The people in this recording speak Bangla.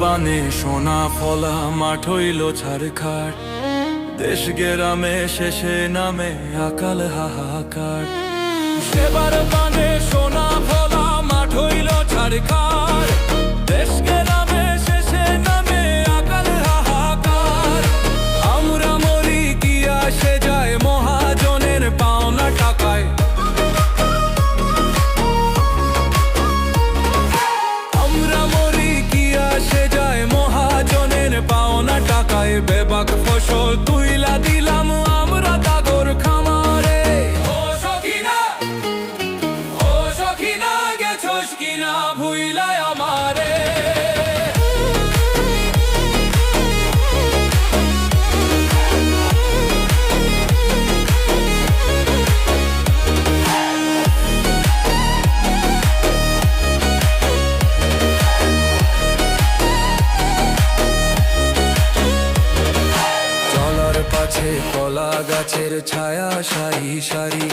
বানে সোনা ফলা মাঠ হইল ছারখার, দেশ গেরামে শেষে নামে আকাল হাহাকার। সেবার বানে সোনা ফলা মাঠ হইল ছারখার, দেশ গেরামে শেষে নামে আকাল হাহাকার। আমরা মরি কি আসে যায় মহাজনের পাওনা টাকায়, আমরা মরি কি আসে যায় মহাজনের পাওনা টাকায়। বেবাক ফসল তুইলা দিলাম আমরা দাগর খামারে। ও সখিনা, ও সখিনা, গেছস কিনা ভুইলাই আমারে। পাছে কলা গাছের ছায়া সারি সারি,